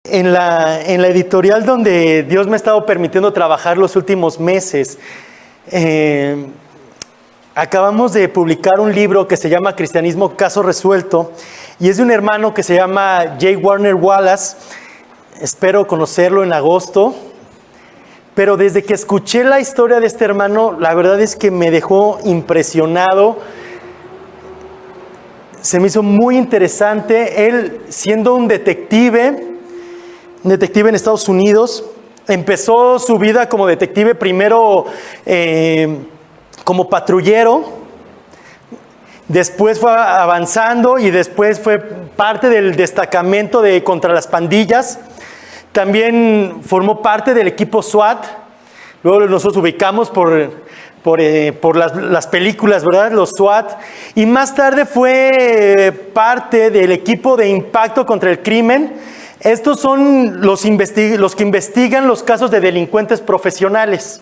En la editorial donde Dios me ha estado permitiendo trabajar los últimos meses, acabamos de publicar un libro que se llama Cristianismo Caso Resuelto, y es de un hermano que se llama J. Warner Wallace. Espero conocerlo en agosto, pero desde que escuché la historia de este hermano, la verdad es que me dejó impresionado. Se me hizo muy interesante. Él, siendo un detective en Estados Unidos, empezó su vida como detective primero como patrullero, después fue avanzando y después fue parte del destacamento contra las pandillas. También formó parte del equipo SWAT. Luego nosotros ubicamos por las películas, ¿verdad? Los SWAT. Y más tarde fue parte del equipo de impacto contra el crimen. Estos son los que investigan los casos de delincuentes profesionales.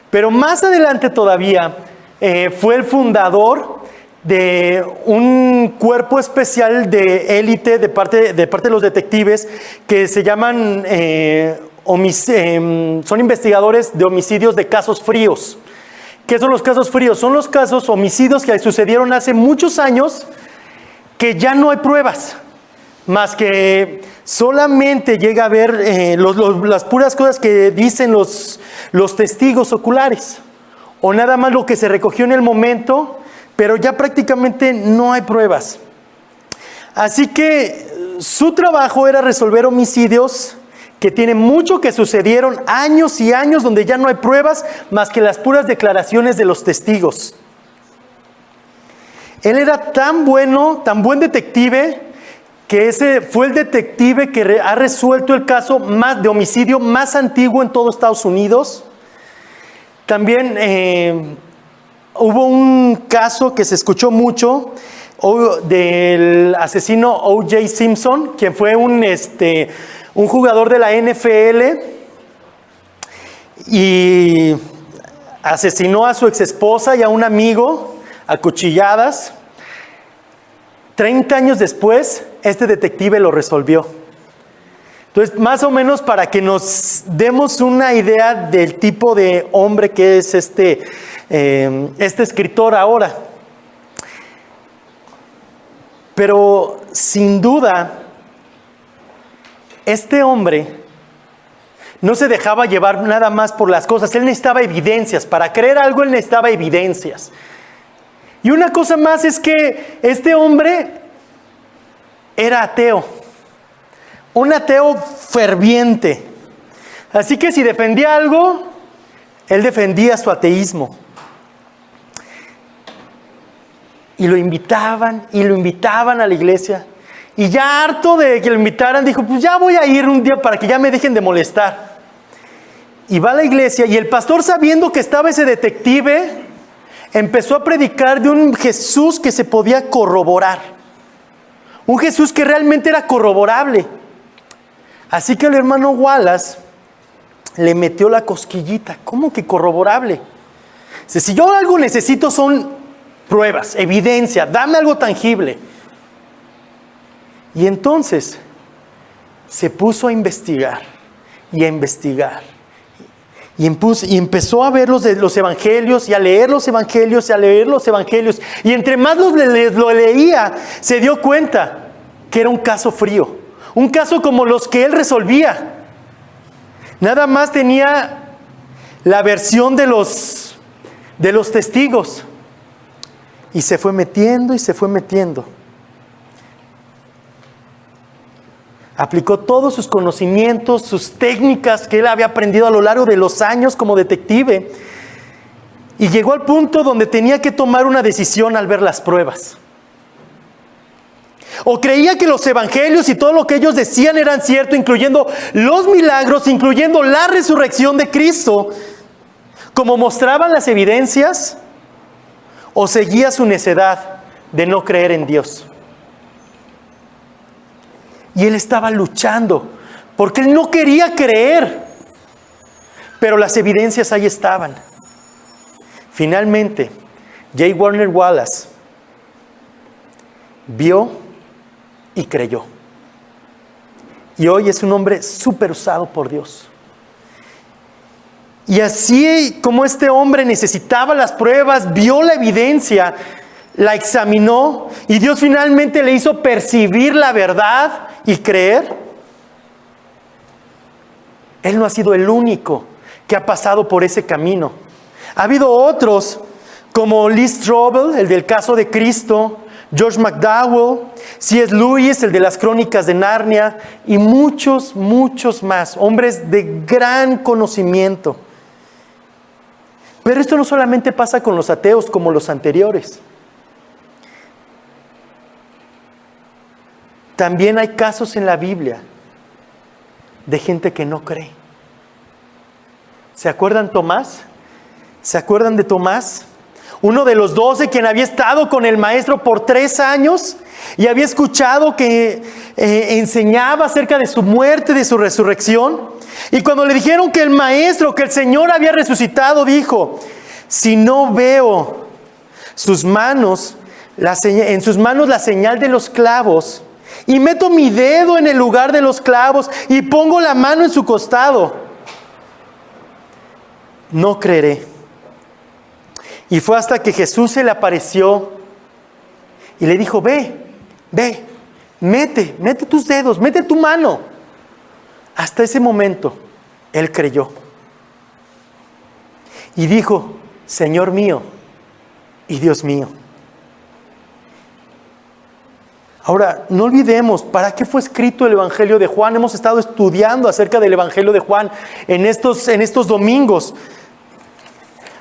Pero más adelante todavía fue el fundador de un cuerpo especial de élite de parte de los detectives que se llaman, son investigadores de homicidios de casos fríos. ¿Qué son los casos fríos? Son los casos homicidios que sucedieron hace muchos años que ya no hay pruebas, más que solamente llega a ver las puras cosas que dicen los testigos oculares, o nada más lo que se recogió en el momento, pero ya prácticamente no hay pruebas. Así que su trabajo era resolver homicidios que tienen mucho que sucedieron años y años donde ya no hay pruebas más que las puras declaraciones de los testigos. Él era tan buen detective, que ese fue el detective que ha resuelto el caso de homicidio más antiguo en todo Estados Unidos. También hubo un caso que se escuchó mucho del asesino O.J. Simpson, quien fue un jugador de la NFL y asesinó a su exesposa y a un amigo a cuchilladas. 30 años después, este detective lo resolvió. Entonces, más o menos para que nos demos una idea del tipo de hombre que es este escritor ahora. Pero sin duda, este hombre no se dejaba llevar nada más por las cosas. Él necesitaba evidencias. Para creer algo, él necesitaba evidencias. Y una cosa más es que este hombre era ateo. Un ateo ferviente. Así que si defendía algo, él defendía su ateísmo. Y lo invitaban a la iglesia. Y ya harto de que lo invitaran, dijo, pues ya voy a ir un día para que ya me dejen de molestar. Y va a la iglesia y el pastor, sabiendo que estaba ese detective, empezó a predicar de un Jesús que se podía corroborar. Un Jesús que realmente era corroborable. Así que el hermano Wallace le metió la cosquillita. ¿Cómo que corroborable? Dice, si yo algo necesito son pruebas, evidencia, dame algo tangible. Y entonces se puso a investigar y a investigar. Y empezó a ver los evangelios y a leer los evangelios y a leer los evangelios. Y entre más lo leía, se dio cuenta que era un caso frío. Un caso como los que él resolvía. Nada más tenía la versión de los testigos. Y se fue metiendo y se fue metiendo. Aplicó todos sus conocimientos, sus técnicas que él había aprendido a lo largo de los años como detective. Y llegó al punto donde tenía que tomar una decisión al ver las pruebas. O creía que los evangelios y todo lo que ellos decían eran cierto, incluyendo los milagros, incluyendo la resurrección de Cristo, como mostraban las evidencias, o seguía su necedad de no creer en Dios. Y él estaba luchando, porque él no quería creer, pero las evidencias ahí estaban. Finalmente, J. Warner Wallace vio y creyó. y hoy es un hombre súper usado por Dios. Y así como este hombre necesitaba las pruebas, vio la evidencia, la examinó y Dios finalmente le hizo percibir la verdad y creer. Él no ha sido el único que ha pasado por ese camino. Ha habido otros como Lee Strobel, el del caso de Cristo, George McDowell, C.S. Lewis, el de las Crónicas de Narnia, y muchos, muchos más, hombres de gran conocimiento. Pero esto no solamente pasa con los ateos como los anteriores. También hay casos en la Biblia de gente que no cree. ¿Se acuerdan Tomás? ¿Se acuerdan de Tomás? Uno de los 12 quien había estado con el maestro por 3 años y había escuchado que enseñaba acerca de su muerte, de su resurrección. Y cuando le dijeron que el maestro, que el Señor había resucitado, dijo: si no veo sus manos, en sus manos la señal de los clavos, y meto mi dedo en el lugar de los clavos y pongo la mano en su costado, no creeré. Y fue hasta que Jesús se le apareció y le dijo: ve, mete tus dedos, mete tu mano. Hasta ese momento, él creyó. Y dijo: Señor mío y Dios mío. Ahora, no olvidemos, ¿para qué fue escrito el Evangelio de Juan? Hemos estado estudiando acerca del Evangelio de Juan en estos domingos.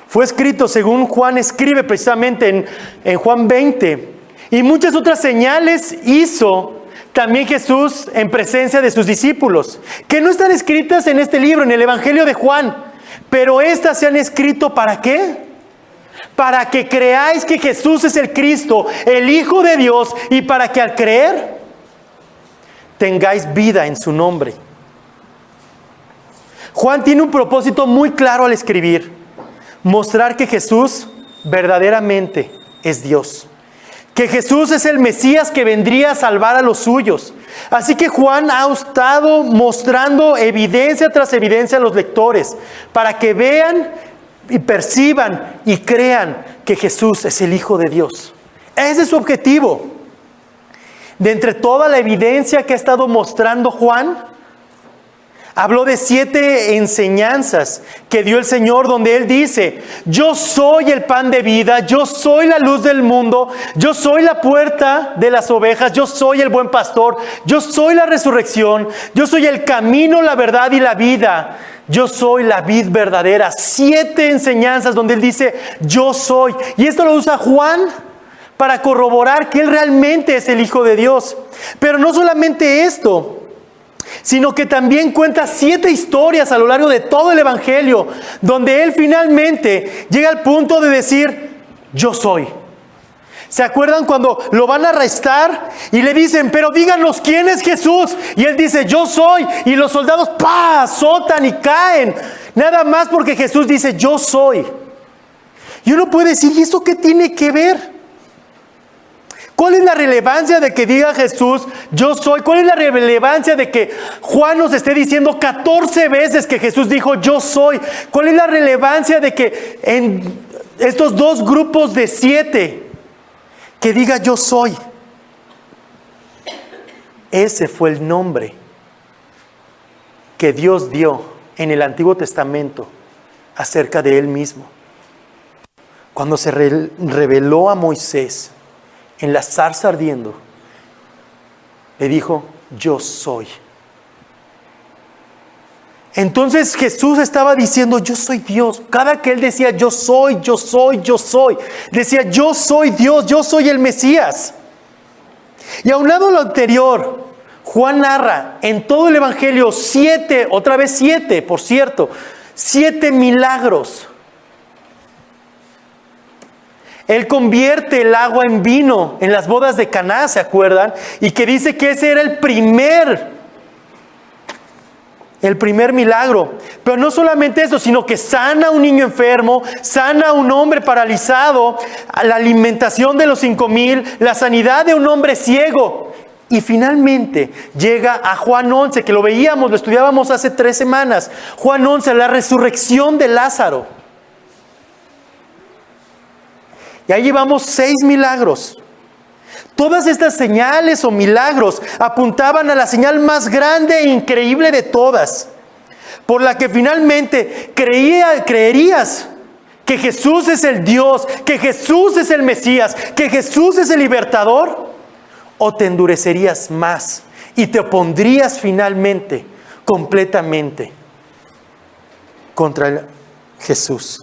Fue escrito, según Juan escribe precisamente en Juan 20. Y muchas otras señales hizo también Jesús en presencia de sus discípulos, que no están escritas en este libro, en el Evangelio de Juan. Pero estas se han escrito, ¿para qué? Para que creáis que Jesús es el Cristo, el Hijo de Dios, y para que al creer tengáis vida en su nombre. Juan tiene un propósito muy claro al escribir: mostrar que Jesús verdaderamente es Dios, que Jesús es el Mesías que vendría a salvar a los suyos. Así que Juan ha estado mostrando evidencia tras evidencia a los lectores para que vean y perciban y crean que Jesús es el Hijo de Dios. Ese es su objetivo. De entre toda la evidencia que ha estado mostrando Juan, habló de 7 enseñanzas que dio el Señor, donde Él dice: yo soy el pan de vida, yo soy la luz del mundo, yo soy la puerta de las ovejas, yo soy el buen pastor, yo soy la resurrección, yo soy el camino, la verdad y la vida, yo soy la vid verdadera. 7 enseñanzas donde Él dice: yo soy. Y esto lo usa Juan para corroborar que Él realmente es el Hijo de Dios. Pero no solamente esto, sino que también cuenta 7 historias a lo largo de todo el Evangelio, donde Él finalmente llega al punto de decir: yo soy. ¿Se acuerdan cuando lo van a arrestar y le dicen: pero díganos quién es Jesús? Y Él dice: yo soy. Y los soldados azotan y caen, nada más porque Jesús dice: yo soy. Y uno puede decir: ¿y eso qué tiene que ver? ¿Cuál es la relevancia de que diga Jesús: yo soy? ¿Cuál es la relevancia de que Juan nos esté diciendo 14 veces que Jesús dijo: yo soy? ¿Cuál es la relevancia de que en estos 2 grupos de 7 que diga: yo soy? Ese fue el nombre que Dios dio en el Antiguo Testamento acerca de Él mismo. Cuando se reveló a Moisés en la zarza ardiendo, le dijo: yo soy. Entonces Jesús estaba diciendo: yo soy Dios. Cada que Él decía: yo soy, yo soy, yo soy, decía: yo soy Dios, yo soy el Mesías. Y aunado a lo anterior, Juan narra en todo el Evangelio 7, otra vez 7, por cierto, 7 milagros. Él convierte el agua en vino en las bodas de Caná, ¿se acuerdan? Y que dice que ese era el primer milagro. Pero no solamente eso, sino que sana a un niño enfermo, sana a un hombre paralizado, la alimentación de los 5,000, la sanidad de un hombre ciego. Y finalmente llega a Juan 11, que lo veíamos, lo estudiábamos hace 3 semanas. Juan 11, la resurrección de Lázaro. Y ahí llevamos 6 milagros. Todas estas señales o milagros apuntaban a la señal más grande e increíble de todas, por la que finalmente creerías que Jesús es el Dios, que Jesús es el Mesías, que Jesús es el libertador, o te endurecerías más y te opondrías finalmente, completamente, contra Jesús.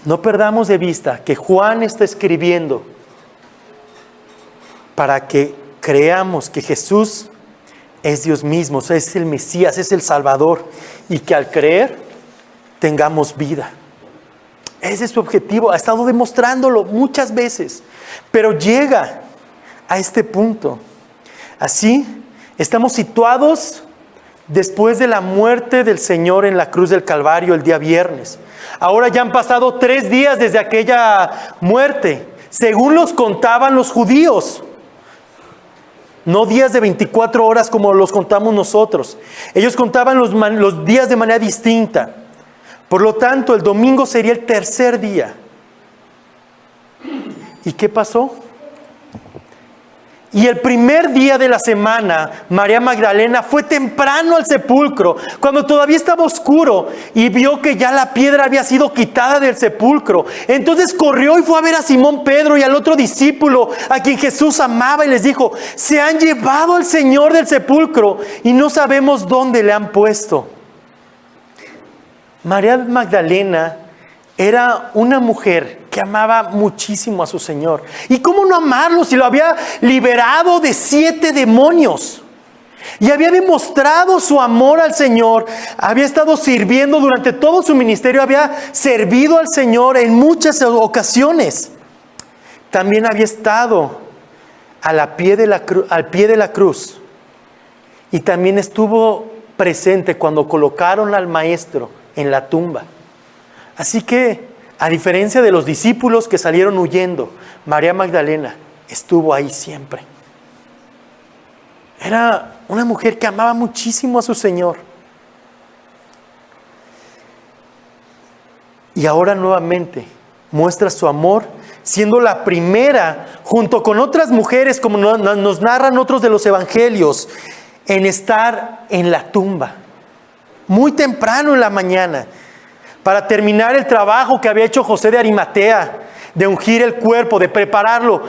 No perdamos de vista que Juan está escribiendo para que creamos que Jesús es Dios mismo, es el Mesías, es el Salvador, y que al creer tengamos vida. Ese es su objetivo, ha estado demostrándolo muchas veces, pero llega a este punto. Así, estamos situados después de la muerte del Señor en la cruz del Calvario el día viernes. Ahora ya han pasado 3 días desde aquella muerte, según los contaban los judíos. No días de 24 horas como los contamos nosotros. Ellos contaban los días de manera distinta. Por lo tanto, el domingo sería el 3er día. ¿Y qué pasó? Y el primer día de la semana, María Magdalena fue temprano al sepulcro, cuando todavía estaba oscuro, y vio que ya la piedra había sido quitada del sepulcro. Entonces corrió y fue a ver a Simón Pedro y al otro discípulo, a quien Jesús amaba, y les dijo: se han llevado al Señor del sepulcro y no sabemos dónde le han puesto. María Magdalena era una mujer que amaba muchísimo a su Señor. ¿Y cómo no amarlo si lo había liberado de 7 demonios? Y había demostrado su amor al Señor. Había estado sirviendo durante todo su ministerio. Había servido al Señor en muchas ocasiones. También había estado al pie de la cruz. Y también estuvo presente cuando colocaron al Maestro en la tumba. Así que, a diferencia de los discípulos que salieron huyendo, María Magdalena estuvo ahí siempre. Era una mujer que amaba muchísimo a su Señor. Y ahora nuevamente muestra su amor, siendo la primera, junto con otras mujeres, como nos narran otros de los evangelios, en estar en la tumba, muy temprano en la mañana, para terminar el trabajo que había hecho José de Arimatea, de ungir el cuerpo, de prepararlo,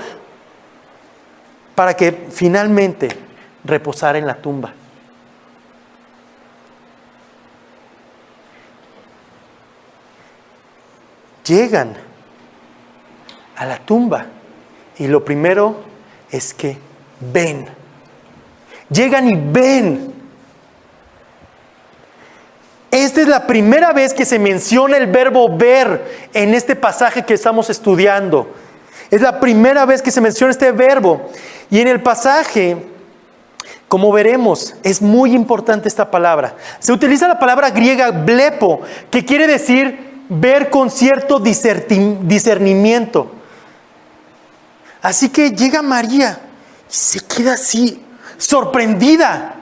para que finalmente reposara en la tumba. Llegan a la tumba y lo primero es que ven. Llegan y ven. Esta es la primera vez que se menciona el verbo ver en este pasaje que estamos estudiando. Es la primera vez que se menciona este verbo. Y en el pasaje, como veremos, es muy importante esta palabra. Se utiliza la palabra griega blepo, que quiere decir ver con cierto discernimiento. Así que llega María y se queda así, sorprendida.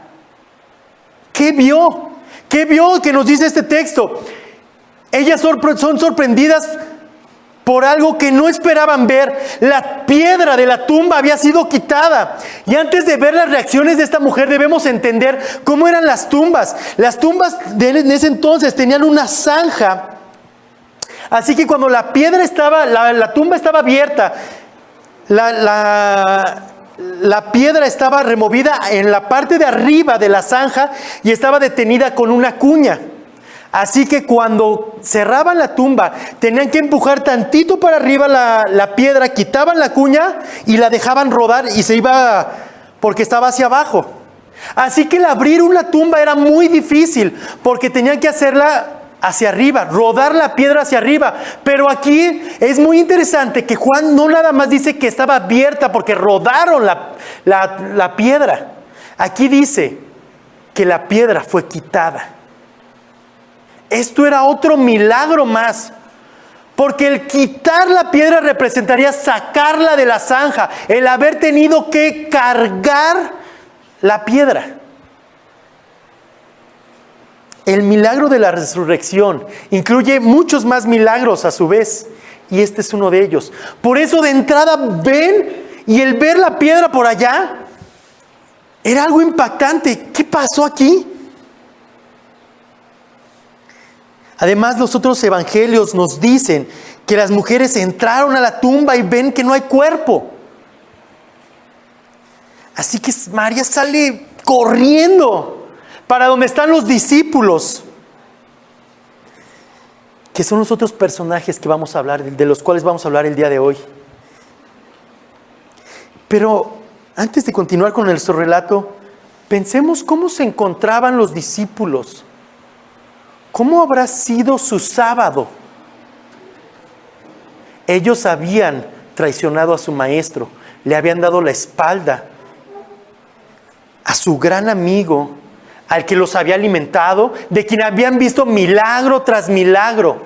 ¿Qué vio? ¿Qué vio que nos dice este texto? Ellas son sorprendidas por algo que no esperaban ver. La piedra de la tumba había sido quitada. Y antes de ver las reacciones de esta mujer, debemos entender cómo eran las tumbas. Las tumbas en ese entonces tenían una zanja. Así que cuando la tumba estaba abierta, la piedra estaba removida en la parte de arriba de la zanja y estaba detenida con una cuña. Así que cuando cerraban la tumba, tenían que empujar tantito para arriba la piedra, quitaban la cuña y la dejaban rodar y se iba porque estaba hacia abajo. Así que el abrir una tumba era muy difícil porque tenían que hacerla hacia arriba, rodar la piedra hacia arriba. Pero aquí es muy interesante que Juan no nada más dice que estaba abierta porque rodaron la piedra. Aquí dice que la piedra fue quitada. Esto era otro milagro más. porque el quitar la piedra representaría sacarla de la zanja, el haber tenido que cargar la piedra. El milagro de la resurrección incluye muchos más milagros a su vez, y este es uno de ellos. Por eso de entrada ven, y el ver la piedra por allá era algo impactante. ¿Qué pasó aquí? Además, los otros evangelios nos dicen que las mujeres entraron a la tumba y ven que no hay cuerpo. Así que María sale corriendo para donde están los discípulos, que son los otros personajes que vamos a hablar, de los cuales vamos a hablar el día de hoy. Pero antes de continuar con nuestro relato, pensemos cómo se encontraban los discípulos. ¿Cómo habrá sido su sábado? Ellos habían traicionado a su maestro, le habían dado la espalda a su gran amigo, al que los había alimentado, de quien habían visto milagro tras milagro.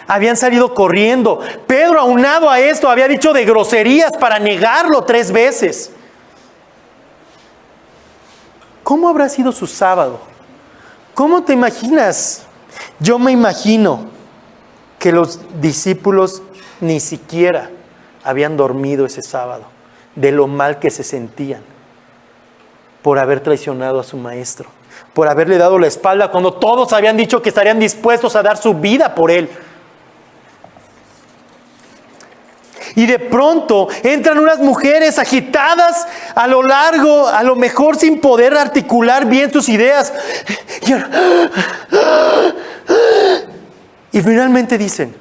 Habían salido corriendo. Pedro, aunado a esto, había dicho de groserías para negarlo 3 veces. ¿Cómo habrá sido su sábado? ¿Cómo te imaginas? Yo me imagino que los discípulos ni siquiera habían dormido ese sábado, de lo mal que se sentían por haber traicionado a su maestro, por haberle dado la espalda cuando todos habían dicho que estarían dispuestos a dar su vida por él. Y de pronto entran unas mujeres agitadas a lo largo, a lo mejor sin poder articular bien sus ideas. Y finalmente dicen: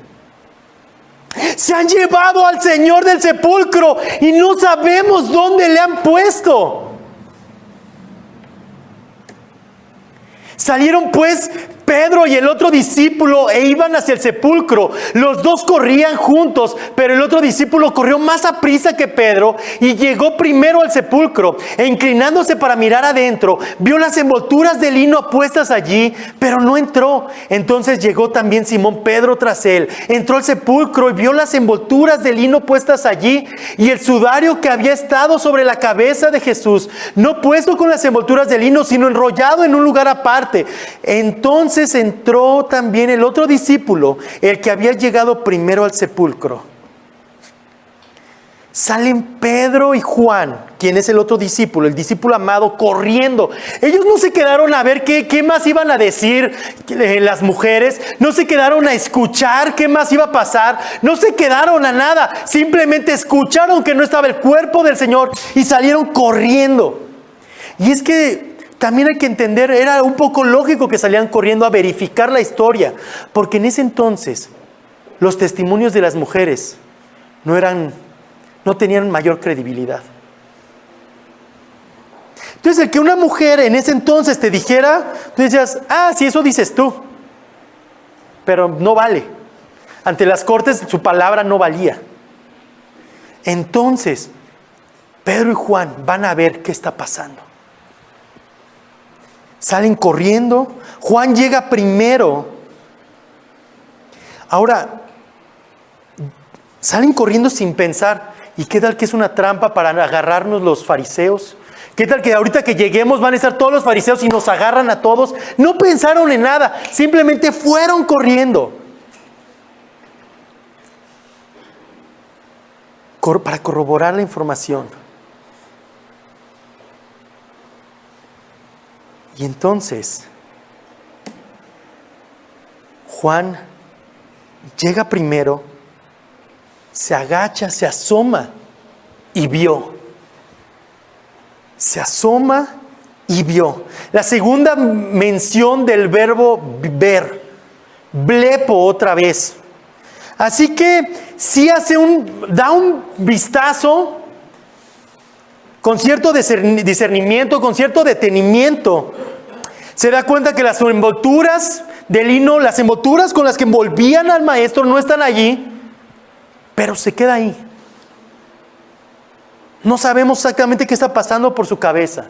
se han llevado al Señor del sepulcro y no sabemos dónde le han puesto. Salieron pues Pedro y el otro discípulo e iban hacia el sepulcro. Los dos corrían juntos, pero el otro discípulo corrió más aprisa que Pedro y llegó primero al sepulcro. E inclinándose para mirar adentro, vio las envolturas de lino puestas allí, pero no entró. Entonces llegó también Simón Pedro tras él. Entró al sepulcro y vio las envolturas de lino puestas allí y el sudario que había estado sobre la cabeza de Jesús, no puesto con las envolturas de lino, sino enrollado en un lugar aparte. Entonces entró también el otro discípulo, el que había llegado primero al sepulcro. Salen Pedro y Juan, quien es el otro discípulo, el discípulo amado, corriendo. Ellos no se quedaron a ver qué más iban a decir las mujeres, no se quedaron a escuchar qué más iba a pasar, no se quedaron a nada, simplemente escucharon que no estaba el cuerpo del Señor y salieron corriendo. Y es que también hay que entender, era un poco lógico que salían corriendo a verificar la historia, porque en ese entonces los testimonios de las mujeres no tenían mayor credibilidad. Entonces, el que una mujer en ese entonces te dijera, tú decías: sí, eso dices tú, pero no vale. Ante las cortes su palabra no valía. Entonces, Pedro y Juan van a ver qué está pasando. Salen corriendo. Juan llega primero. Ahora, salen corriendo sin pensar. ¿Y qué tal que es una trampa para agarrarnos los fariseos? ¿Qué tal que ahorita que lleguemos van a estar todos los fariseos y nos agarran a todos? No pensaron en nada. Simplemente fueron corriendo. Para corroborar la información. Y entonces, Juan llega primero, se agacha, se asoma y vio. Se asoma y vio. La segunda mención del verbo ver, blepo otra vez. Así que sí da un vistazo con cierto discernimiento, con cierto detenimiento. Se da cuenta que las envolturas de lino, las envolturas con las que envolvían al maestro no están allí, pero se queda ahí. No sabemos exactamente qué está pasando por su cabeza.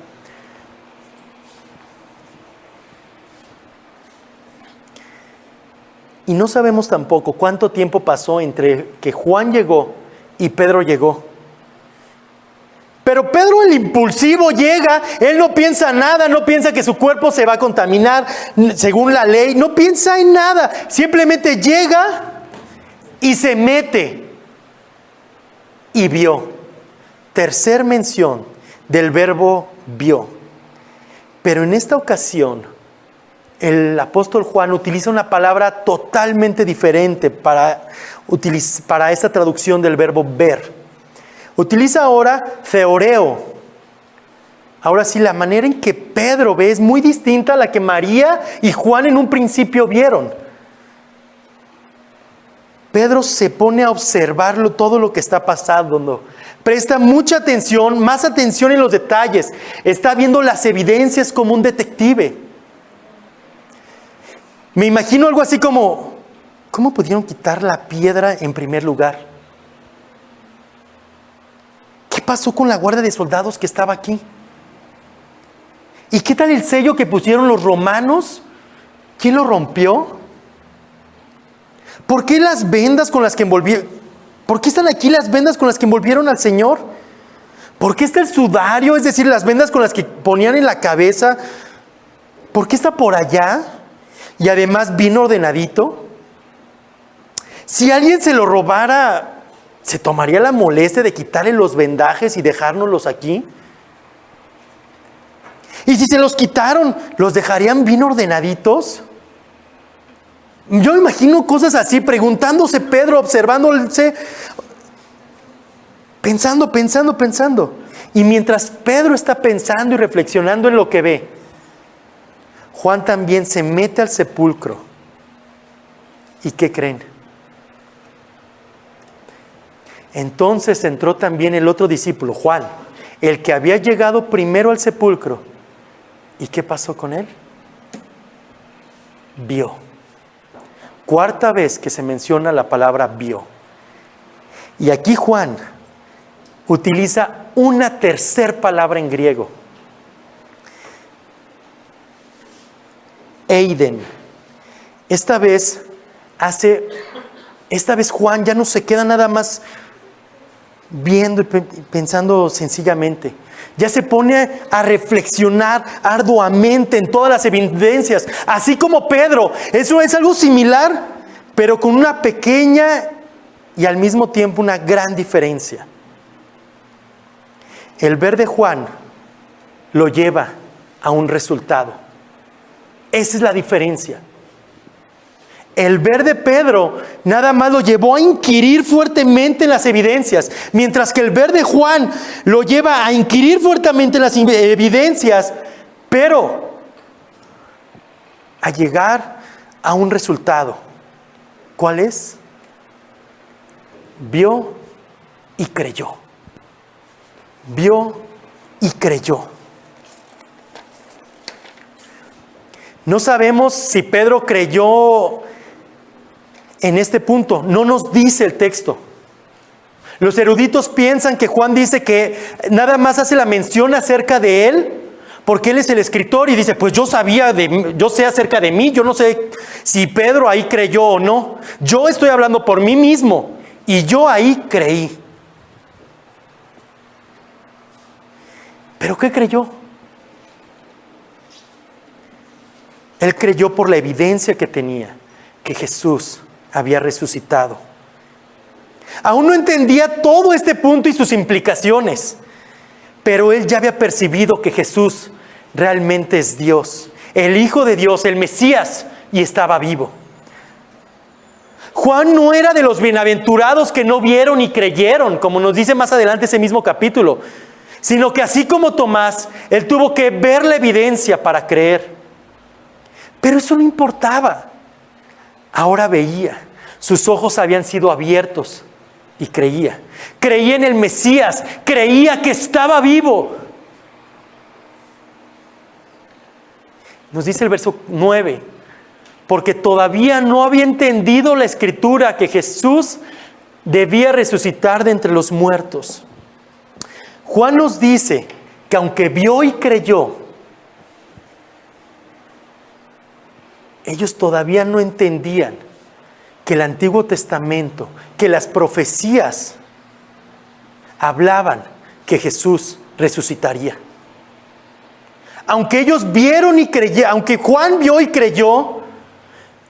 Y no sabemos tampoco cuánto tiempo pasó entre que Juan llegó y Pedro llegó. Pero Pedro, el impulsivo, llega, él no piensa nada, no piensa que su cuerpo se va a contaminar según la ley, no piensa en nada, simplemente llega y se mete y vio. Tercer mención del verbo vio. Pero en esta ocasión, el apóstol Juan utiliza una palabra totalmente diferente para esta traducción del verbo ver. Utiliza ahora theoreo. Ahora sí, la manera en que Pedro ve es muy distinta a la que María y Juan en un principio vieron. Pedro se pone a observarlo todo lo que está pasando. Presta mucha atención, más atención en los detalles. Está viendo las evidencias como un detective. Me imagino algo así como, ¿cómo pudieron quitar la piedra en primer lugar? ¿Qué pasó con la guardia de soldados que estaba aquí? ¿Y qué tal el sello que pusieron los romanos? ¿Quién lo rompió? ¿Por qué las vendas con las que envolvieron? ¿Por qué están aquí las vendas con las que envolvieron al Señor? ¿Por qué está el sudario? Es decir, las vendas con las que ponían en la cabeza. ¿Por qué está por allá? Y además vino ordenadito. Si alguien se lo robara, ¿se tomaría la molestia de quitarle los vendajes y dejárnoslos aquí? Y si se los quitaron, ¿los dejarían bien ordenaditos? Yo imagino cosas así, preguntándose Pedro, observándose, pensando. Y mientras Pedro está pensando y reflexionando en lo que ve, Juan también se mete al sepulcro. ¿Y qué creen? Entonces entró también el otro discípulo, Juan, el que había llegado primero al sepulcro. ¿Y qué pasó con él? Vio. Cuarta vez que se menciona la palabra vio. Y aquí Juan utiliza una tercera palabra en griego. Eiden. Esta vez Juan ya no se queda nada más viendo y pensando sencillamente. Ya se pone a reflexionar arduamente en todas las evidencias, así como Pedro. Eso es algo similar, pero con una pequeña y al mismo tiempo una gran diferencia. El ver de Juan lo lleva a un resultado. Esa es la diferencia. El ver de Pedro nada más lo llevó a inquirir fuertemente en las evidencias, mientras que el ver de Juan lo lleva a inquirir fuertemente en las evidencias, pero a llegar a un resultado. ¿Cuál es? Vio y creyó. Vio y creyó. No sabemos si Pedro creyó en este punto, no nos dice el texto. Los eruditos piensan que Juan dice que nada más hace la mención acerca de él, porque él es el escritor y dice, pues yo sé acerca de mí, yo no sé si Pedro ahí creyó o no. Yo estoy hablando por mí mismo y yo ahí creí. ¿Pero qué creyó? Él creyó por la evidencia que tenía, que Jesús había resucitado. Aún no entendía todo este punto y sus implicaciones, pero él ya había percibido que Jesús realmente es Dios, el Hijo de Dios, el Mesías, y estaba vivo. Juan no era de los bienaventurados que no vieron y creyeron, como nos dice más adelante ese mismo capítulo, sino que así como Tomás, él tuvo que ver la evidencia para creer. Pero eso no importaba. Ahora veía, sus ojos habían sido abiertos y creía. Creía en el Mesías, creía que estaba vivo. Nos dice el verso 9, porque todavía no había entendido la Escritura que Jesús debía resucitar de entre los muertos. Juan nos dice que aunque vio y creyó, ellos todavía no entendían que el Antiguo Testamento, que las profecías hablaban que Jesús resucitaría. Aunque ellos vieron y creyeron, aunque Juan vio y creyó,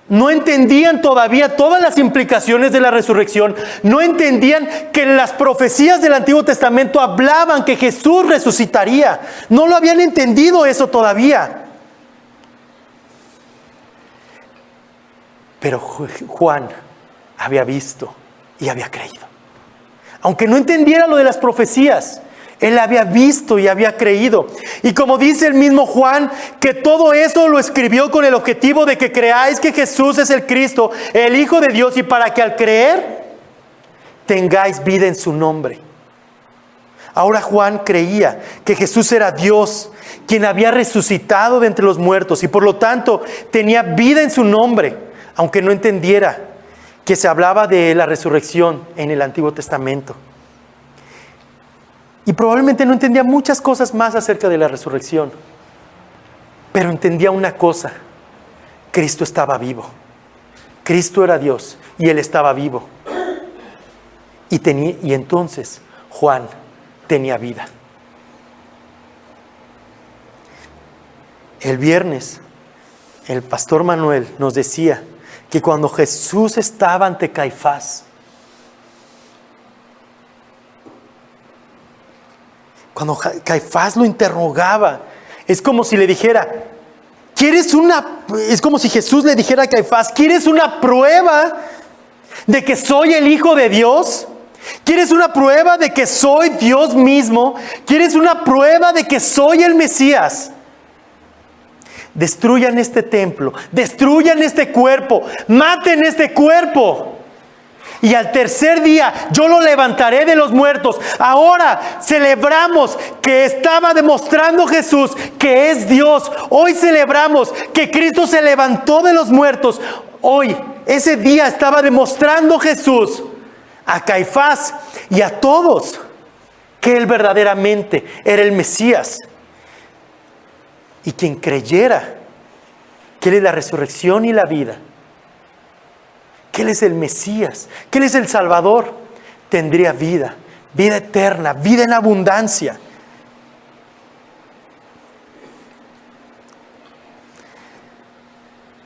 no entendían todavía todas las implicaciones de la resurrección. No entendían que las profecías del Antiguo Testamento hablaban que Jesús resucitaría. No lo habían entendido eso todavía. Pero Juan había visto y había creído. Aunque no entendiera lo de las profecías, él había visto y había creído. Y como dice el mismo Juan, que todo eso lo escribió con el objetivo de que creáis que Jesús es el Cristo, el Hijo de Dios, y para que al creer tengáis vida en su nombre. Ahora Juan creía que Jesús era Dios, quien había resucitado de entre los muertos, y por lo tanto tenía vida en su nombre, aunque no entendiera que se hablaba de la resurrección en el Antiguo Testamento. Y probablemente no entendía muchas cosas más acerca de la resurrección. Pero entendía una cosa: Cristo estaba vivo. Cristo era Dios y Él estaba vivo. Y entonces Juan tenía vida. El viernes, el pastor Manuel nos decía que cuando Jesús estaba ante Caifás, cuando Caifás lo interrogaba, es como si le dijera, es como si Jesús le dijera a Caifás, ¿quieres una prueba de que soy el Hijo de Dios? ¿Quieres una prueba de que soy Dios mismo? ¿Quieres una prueba de que soy el Mesías? Destruyan este templo, destruyan este cuerpo, maten este cuerpo. Y al tercer día yo lo levantaré de los muertos. Ahora celebramos que estaba demostrando Jesús que es Dios. Hoy celebramos que Cristo se levantó de los muertos. Hoy, ese día estaba demostrando Jesús a Caifás y a todos que Él verdaderamente era el Mesías. Y quien creyera que Él es la resurrección y la vida, que Él es el Mesías, que Él es el Salvador, tendría vida, vida eterna, vida en abundancia.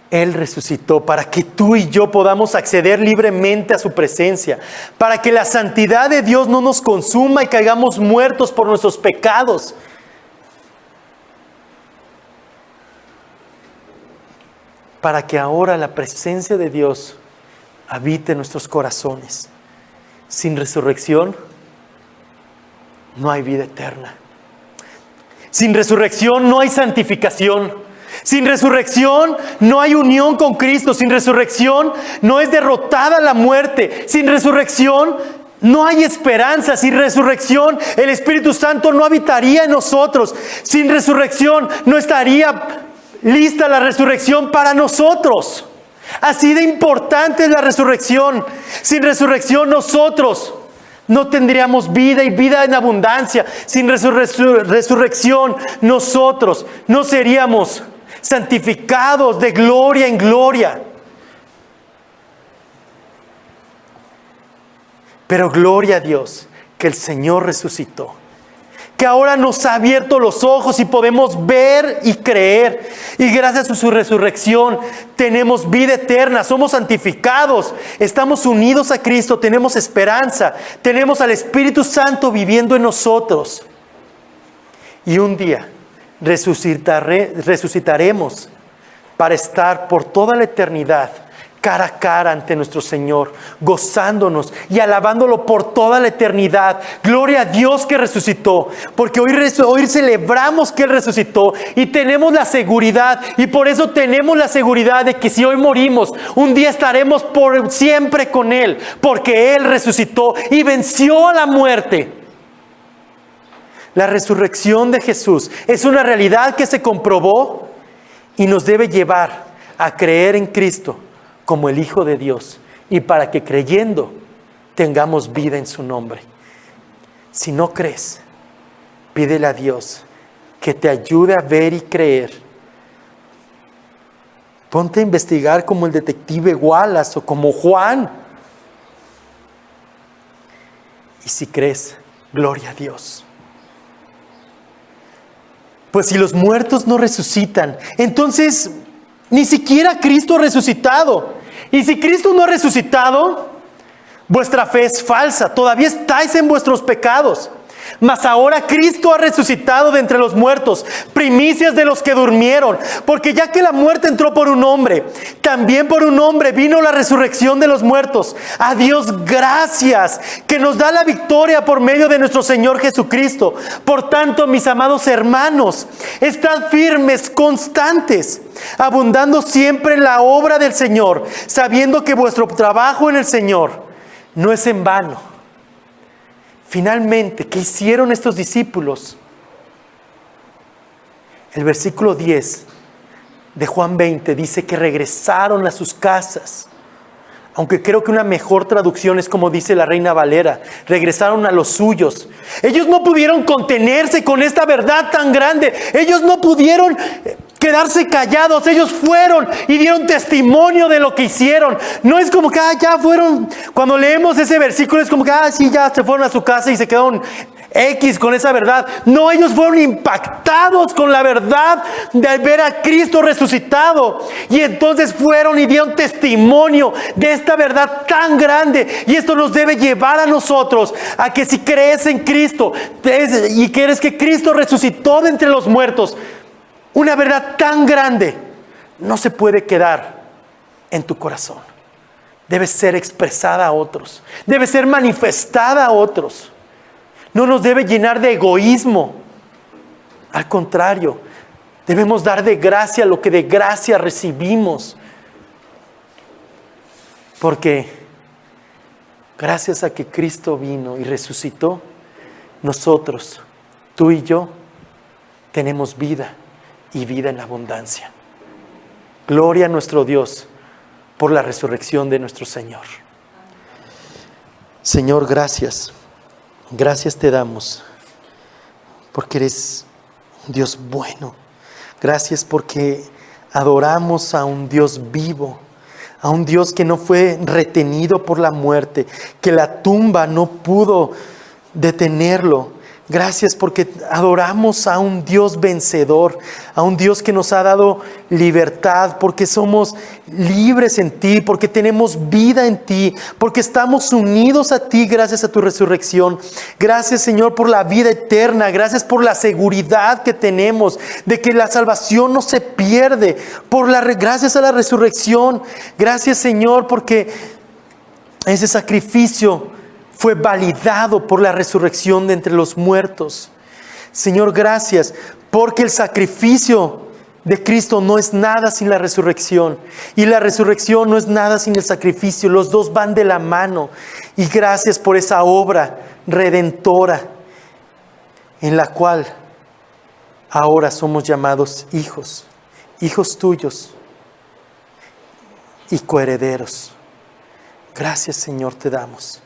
Él resucitó para que tú y yo podamos acceder libremente a su presencia, para que la santidad de Dios no nos consuma y caigamos muertos por nuestros pecados. Para que ahora la presencia de Dios habite en nuestros corazones. Sin resurrección no hay vida eterna. Sin resurrección no hay santificación. Sin resurrección no hay unión con Cristo. Sin resurrección no es derrotada la muerte. Sin resurrección no hay esperanza. Sin resurrección el Espíritu Santo no habitaría en nosotros. Sin resurrección no estaría lista la resurrección para nosotros. Así de importante es la resurrección. Sin resurrección nosotros no tendríamos vida y vida en abundancia. Sin resurrección nosotros no seríamos santificados de gloria en gloria. Pero gloria a Dios que el Señor resucitó, que ahora nos ha abierto los ojos y podemos ver y creer. Y gracias a su resurrección tenemos vida eterna, somos santificados, estamos unidos a Cristo, tenemos esperanza, tenemos al Espíritu Santo viviendo en nosotros. Y un día resucitaremos para estar por toda la eternidad cara a cara ante nuestro Señor, gozándonos y alabándolo por toda la eternidad. Gloria a Dios que resucitó, porque hoy celebramos que Él resucitó y tenemos la seguridad, y por eso tenemos la seguridad de que si hoy morimos, un día estaremos por siempre con Él, porque Él resucitó y venció a la muerte. La resurrección de Jesús es una realidad que se comprobó y nos debe llevar a creer en Cristo como el Hijo de Dios, y para que creyendo tengamos vida en su nombre. Si no crees, pídele a Dios que te ayude a ver y creer Ponte a investigar como el detective Wallace o como Juan. Y si crees, gloria a Dios. Pues si los muertos no resucitan, entonces ni siquiera Cristo ha resucitado. Y si Cristo no ha resucitado, vuestra fe es falsa, todavía estáis en vuestros pecados. Mas ahora Cristo ha resucitado de entre los muertos, primicias de los que durmieron. Porque ya que la muerte entró por un hombre, también por un hombre vino la resurrección de los muertos. A Dios gracias, que nos da la victoria por medio de nuestro Señor Jesucristo. Por tanto, mis amados hermanos, estad firmes, constantes, abundando siempre en la obra del Señor, sabiendo que vuestro trabajo en el Señor no es en vano. Finalmente, ¿qué hicieron estos discípulos? El versículo 10 de Juan 20 dice que regresaron a sus casas. Aunque creo que una mejor traducción es como dice la Reina Valera, regresaron a los suyos. Ellos no pudieron contenerse con esta verdad tan grande. Ellos no pudieron quedarse callados. Ellos fueron y dieron testimonio de lo que hicieron. No es como que ya fueron. Cuando leemos ese versículo es como que sí, ya se fueron a su casa y se quedaron X con esa verdad. No, ellos fueron impactados con la verdad de ver a Cristo resucitado. Y entonces fueron y dieron testimonio de esta verdad tan grande. Y esto nos debe llevar a nosotros a que si crees en Cristo y crees que Cristo resucitó de entre los muertos, una verdad tan grande no se puede quedar en tu corazón. Debe ser expresada a otros. Debe ser manifestada a otros. No nos debe llenar de egoísmo. Al contrario, debemos dar de gracia lo que de gracia recibimos. Porque gracias a que Cristo vino y resucitó, nosotros, tú y yo, tenemos vida y vida en abundancia. Gloria a nuestro Dios por la resurrección de nuestro Señor. Señor, gracias. Gracias te damos porque eres un Dios bueno. Gracias porque adoramos a un Dios vivo, a un Dios que no fue retenido por la muerte, que la tumba no pudo detenerlo. Gracias porque adoramos a un Dios vencedor, a un Dios que nos ha dado libertad, porque somos libres en ti, porque tenemos vida en ti, porque estamos unidos a ti gracias a tu resurrección. Gracias, Señor, por la vida eterna. Gracias por la seguridad que tenemos de que la salvación no se pierde. Gracias a la resurrección. Gracias, Señor, porque ese sacrificio fue validado por la resurrección de entre los muertos. Señor, gracias, porque el sacrificio de Cristo no es nada sin la resurrección. Y la resurrección no es nada sin el sacrificio. Los dos van de la mano. Y gracias por esa obra redentora en la cual ahora somos llamados hijos, hijos tuyos y coherederos. Gracias, Señor, te damos.